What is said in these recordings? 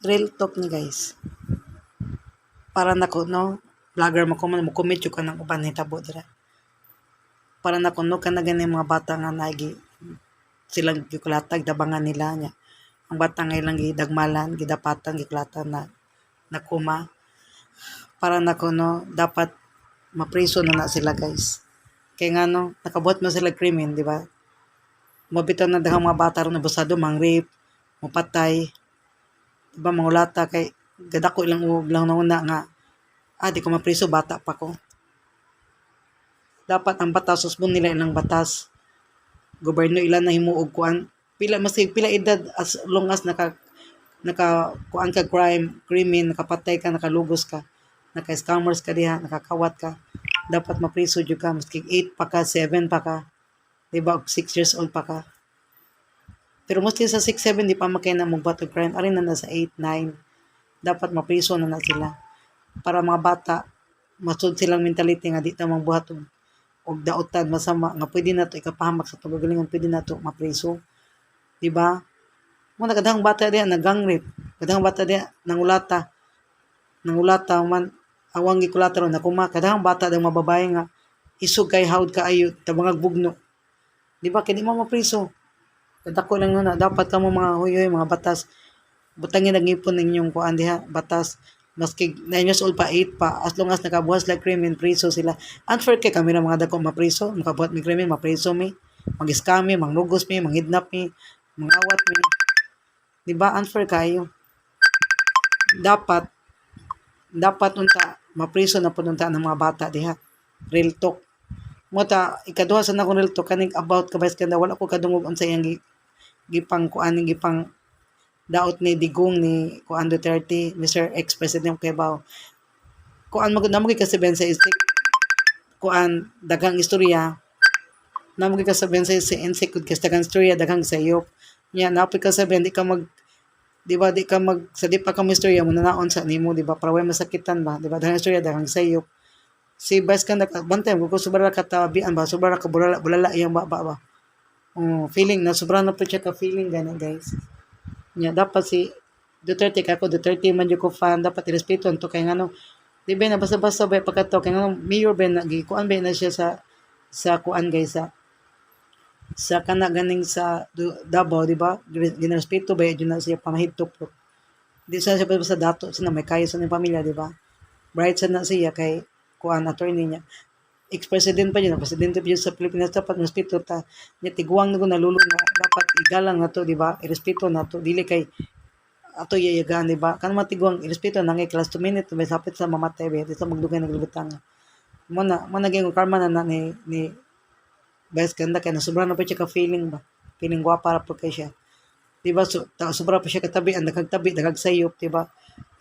Real talk ni guys. Para nako no, vlogger mo mo commit ka ng uban hitabo dira. Para nako no kana gani mga bata nga nagi silang gikulatag dabangan nila nya. Ang bata nga ilang gidagmalan, gidapatan, gikulatan na nakuma. Para nako no, dapat mapriso na sila guys. Kaya nga no, nakabuhat mo sila krimen, di ba? Mabitaw na daghang mga bata ron nabusado, mang rape, mapatay, diba mangulata kay gadako ilang ug lang nauna nga di ko mapriso bata pa ko. Dapat ang batas susbon nila ilang batas. Gobyerno ilan na himuog kuan pila masig pila edad as long as naka kuan ka krimen, nakapatay ka, nakalugos ka, naka-scammers ka diha, nakakawat ka, dapat mapriso jud ka maski 8 pa ka, 7 pa ka, diba 6 years old pa ka. Pero mostly sa 6, 7, di pa makaya na magbato crime. Arin na sa 8, 9. Dapat mapriso na sila. Para mga bata, masud silang mentality nga di ta magbuhat og daotan masama nga pwede na to ikapahamak sa pagagalingan, pwede na to mapriso. Diba? Mo kadang bata diya nagang rape. Kadang bata diya nangulata man awang gikulata ron nakuma. Kadang bata daw mababae nga isog kay hawd kaayo tabangag bugno. Diba? Kaya di mo mapriso. Kadako lang na dapat kamo mga huyoy, mga batas. Butangin ang ipon ninyong kuan diha, batas. Maski 9 years old pa, 8 pa, as long as nakabuhat sila krimen, priso sila. Unfair kay kami na mga dako mapriso, makabuhat mi krimen, mapriso mi, mag-scam mi, manglugos mi, manghidnap mi, mangawat mi. Diba? Unfair kayo. Dapat unta mapriso na pununta ng mga bata diha. Real talk. Mota ikaduha sa nakong real talk kaning about kabay skanda wala ko kadungog unsa iyang gipang daot ni digong ni kuan Duterte, Mr. Ex-President Quezao. Kuan namogi kasabihan sa isik kuan daghang istorya. Namogi kasabihan sa insik kud daghang istorya daghang sayop. Nya napoy kasabihan di ka sa di pa ka mo istorya mo nanaon sa nimo di ba para way masakitan ba di ba daghang istorya daghang sayop. Si Vice Ganda bantay ko sobra ka tabian ba sobra ka bulala iyang ba. Feeling na sobra na po siya ka feeling gani guys. Nya dapat si Duterte kako Duterte man jud ko fan dapat irespeto to kay ngano di ba na basta-basta ba pagkato kay ngano mayor ben nagi kuan ba na siya sa kuan guys sa kana ganing sa Davao di ba ginrespeto ba jud na siya pamahigtop di sa siya basta dato sa may kayo sa pamilya di ba bright sa na siya kay kuan attorney niya ex-president pa yun, presidente pa yun sa Pilipinas, dapat respeto ta, niya tiguang na nalulo na, dapat igalang na to, di ba, irespeto na to, dili kay, ato yayagaan, di ba, kan matiguang, irespeto na ngay, class 2 minutes, may sapit sa mamatay, di sa maglugay ng lubutang, mo naging karma na ni Vice Ganda, kaya nasobra na pa siya ka-feeling ba, feeling guwapa para po kay siya, di ba, so, sobra pa siya katabi, ang nagkagtabi, nagkagsayop, di ba,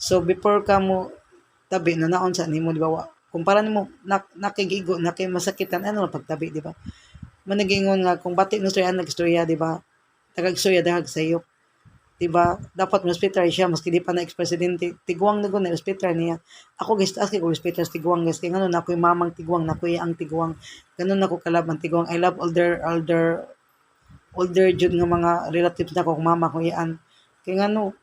so, before ka mo, tabi, na naon sa nimo, di ba, kumpara nimo nakigigo nakimasakitan ano pagtabi di ba managingon nga kung bati no storya nagstorya di ba tagagstorya dahag sayop di ba dapat respetar siya maski di pa na ex-presidente tiguang na gon na respetar niya ako guys ask ko respetar tiguang guys kay ngano na ko'y mamang tiguang na ko'y ang tiguang ganun nako kalab ang tiguang I love older jud nga mga relatives na ko mama ko yan kay ngano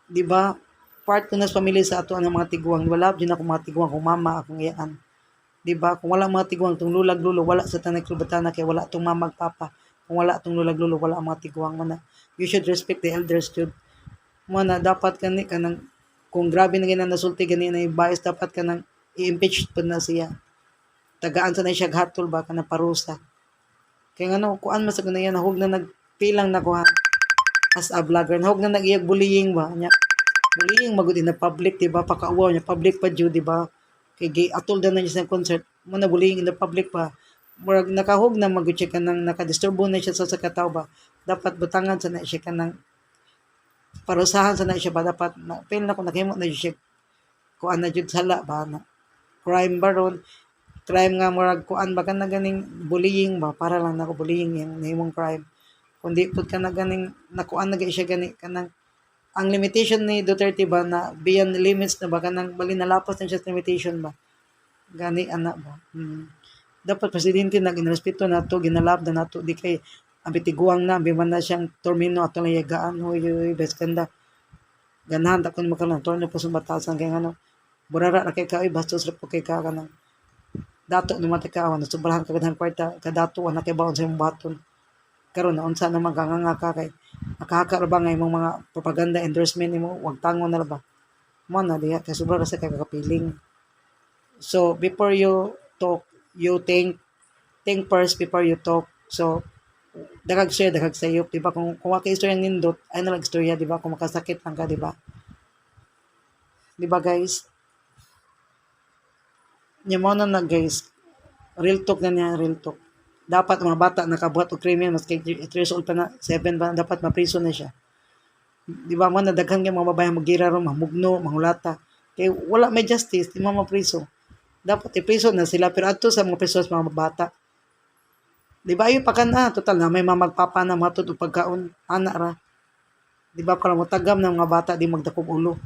di ba part ko na sa pamilya sa ato ang mga tiguang wala din ako mga tiguang kung mama akong iyaan di ba kung wala mga tiguang tong lulag lulo wala sa tanay klubatana kay wala tong mama papa kung wala tong lulag lulo wala mga tiguang man you should respect the elders jud mo na dapat kanang kung grabe na ginan nasulti gani na bias dapat kanang i-impeach pud na siya tagaan sa na siya hatol ba kana parusa kay ngano kuan man sa ganayan hug na nagpilang na ko ha as a vlogger hug na nag-iyag bullying ba nya bullying magud in the public di ba pakauwaw niya public pa jud di ba kay atol na niya sa concert mo na bullying in the public pa murag nakahug na magud siya kanang nakadisturbo na siya sa kataw ba dapat butangan sa na siya kanang parusahan sa na siya ba dapat na fail na ko nakahimo na siya kuan na jud sala ba na crime baron crime nga murag kuan ba kana ganing bullying ba para lang nako bullying yung nahimong crime kundi pud kana ganing nakuan na siya gani kanang ang limitation ni Duterte ba na beyond limits na ba kanang bali nalapos na siya sa limitation ba gani ana ba dapat presidente na ginrespeto nato ginalab na nato di kay ang bitiguang na biman na siyang tormino ato lang yagaan hoy best kanda ganahan ta kun makalang torno po sa batasan kay ngano burara ra kay ka ay bastos ra po kay ka kanang dato ni mata ka na sobrahan kagadahan kwarta kadato na kay baon sa imong baton karon na unsa naman kanganga ka kay nakahaka ra ba nga imong mga propaganda endorsement nimo wag tangon na ra ba mo na diha kay sobra ra sa kay kakapiling. So before you talk, you think first before you talk. So daghag share daghag sayop di ba kung wa kay istorya nindot ay na lang istorya di ba kung makasakit lang ka di ba guys nya mo na guys real talk na niya real talk dapat mga bata nakabuhat og krimen mas kay 8 years old pa na 7 pa dapat mapriso na siya di ba mo na daghan nga mga babae magira ron mamugno mangulata kay wala may justice di mo mapriso dapat ipriso na sila pero adto sa mga prisos mga bata di ba ayo pa kana total na may mamagpapa na matud og pagkaon ana ra di ba para mo tagam ng mga bata di magdakop ulo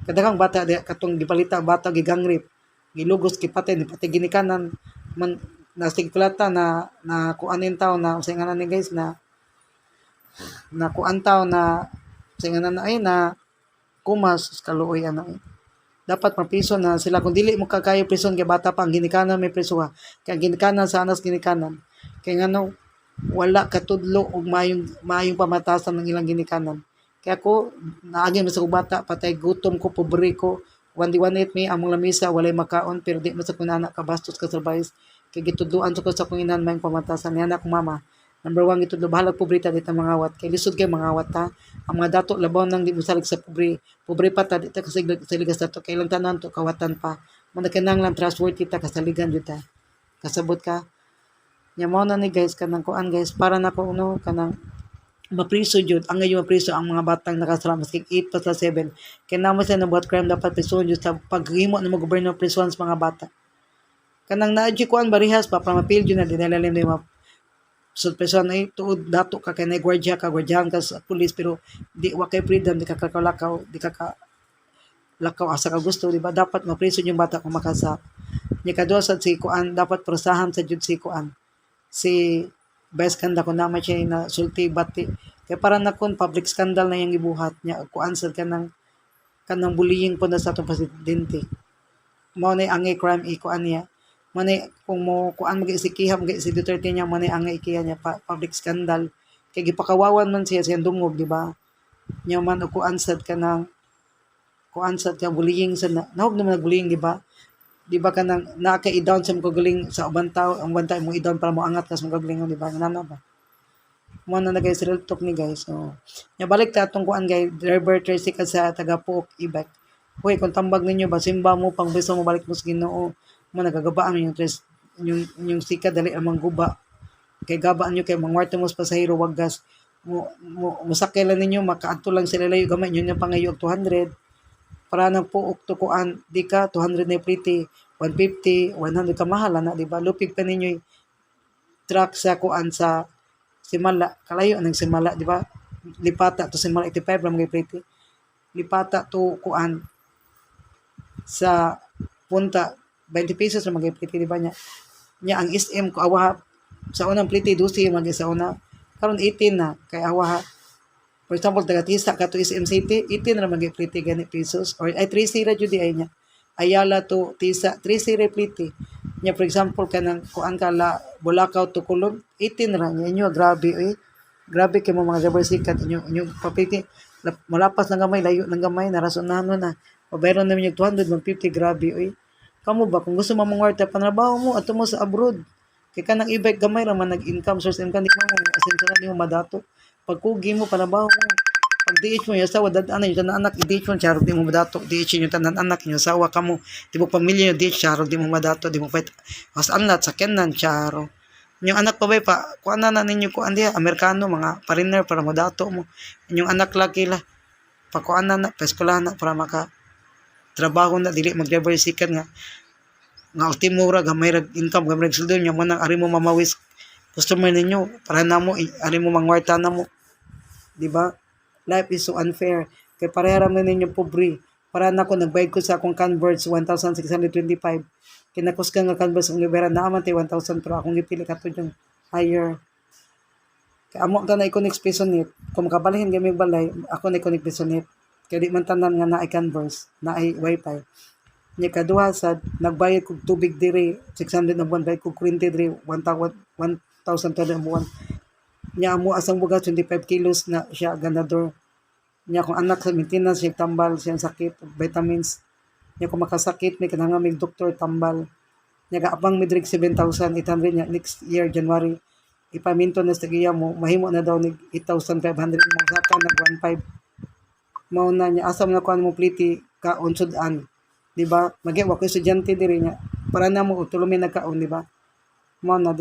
kadaghang bata di katong gibalita bata gigangrip gilugos gipatay ni pati ginikanan man nastigplata na kuanin taw na sa nganan ni guys na kuan taw na sa nganan na ay na kumas kaluoy ano dapat mapriso na sila kung dili mo kakayo prison kay bata pa ang ginikanan may priso ha kay ang ginikanan sa anas ginikanan kay ngano wala katudlo og mayong pamatasan ng ilang ginikanan kaya ako naagin mo sa bata patay gutom ko pobre ko one day one night me among lamisa walay makaon pero di man sa kunana kabastos ka sa bayis kay gitudloan ko sa kong inan mayong pamatasan ni anak mama number 1 gitudlo bahala pobrita dita mangawat kay lisod kay mangawat ta ang mga dato labaw nang di mosalig sa pobre pa ta dita kasaligas dato kay lang tanan to kawatan pa mo na kinahanglan trustworthy ta kasaligan jud ta kasabot ka nya mo na ni guys kanang kuan guys para na ko uno kanang mapriso jud ang ngayon mapriso ang mga batang nakasala maski 8 pa sa 7 kay namo sila nabuhat crime dapat priso jud sa paghimo ng mga gobyerno prison sa mga bata kanang naadji kuan barihas pa para mapil jud na dinalalim ni so person ay tuod dato ka kay gwardiyan ka sa pulis pero di wa kay freedom di ka kakalakaw di ka lakaw asa ka gusto di ba dapat mapriso yung bata kung makasa nya kadua sad si kuan dapat prosahan sa jud si kuan si vice ganda ko naman siya na sulti bati kay para na kun public scandal na yang gibuhat nya kuan sad kanang bullying po na sa atong presidente mao na angay crime kuan niya manay kung mo kuan mag-isikiha si Duterte niya manay angay ikiha niya public scandal kay gipakawawan man siya dungog di ba nya man og kuan sad ka bullying sa nahog naman bullying di ba kanang naka-i-down sa mga galing sa ubang tao ang bantay mo i-down para mo angat kas mga galing di ba nana ba mo na guys real talk ni guys so nya balik ta atong kuan guys driver tricycle sa taga Puok e-bike hoy kung tambag ninyo ba simba mo pang beso mo balik mo sa Ginoo mo nagagabaan yung sika dali ang guba kay gabaan nyo kay mangwarto mo sa pasahero wag gas musakay lang ninyo makaadto lang sila layo gamay nyo yung pangayo og 200 para nang puok tukuan di ka 200 na pretty 150 100 ka mahal na di ba lupig pa ninyo truck sa kuan sa Simala kalayo nang Simala di ba lipata to Simala 85 ra mga pretty lipata to kuan sa punta 20 pesos na mga pretty di ba nya ang SM ko awa sa unang pretty 12 mga sa una karon 18 na kay awa for example taga Tisa ka to SM City 18 na mga pretty gani pesos or ay 3 sira jud ay nya Ayala to Tisa 3 sira pretty nya for example kanang kuan ka la Bulacau to Kulog 18 ra nya inyo grabe kay mo mga driver sikat inyo papiti malapas lang gamay layo lang gamay narasonahan na pabayron na yung 200 150 grabe kamo ba kung gusto mo mangwarta panrabaho mo ato mo sa abroad kay kanang e-bike gamay ra man nag-income source income di mo asensya mo madato pagkugi mo panrabaho mo pag DH mo yung sawa dadan yung tanan anak i-DH mo charog di mo madato DH yung tanan anak yung sawa kamo di mo pamilya yung DH charog di mo madato di mo pwet as anlat sa kenan charo yung anak pa ba pa kuan na ninyo kuan diha Amerikano mga foreigner para madato mo yung anak laki la pa kuan na paeskolahan na para maka trabaho na dili mag-driver sikat nga ultimura gamay rag income gamay rag sweldo nya man ari mo mamawis customer ninyo para namo ari mo mangwarta namo di ba life is so unfair kay pareha ra man ninyo pobre para nako nagbayad ko sa akong Converse 1625 kinakos ka nga Converse ang libera na man 1000 pero akong gipili kato yung higher kay amo ta na iconic peso net kung makabalhin gamay balay ako na iconic peso net kay di man tanan nga naay converse, naay wifi. Nya kaduha sad nagbayad kog tubig diri 600 na buwan, bayad kog kuryente diri 1,200 na buwan. Nya amo asang bugas 25 kilos na siya ganador. Nya kung anak sa maintenance siya tambal siyang sakit, vitamins. Nya kung makasakit may kinahanglan mig doktor tambal. Nya gaabang mi diri 7,800 nya next year January ipaminto na sa iya mo mahimo na daw ni 8,500 mo saka nag 1,500 mao na niya asa man kuan mo pliti kaon sudan, di ba? Magi wa ko estudyante diri nya para na mo tulo may nagkaon, di ba? Mao na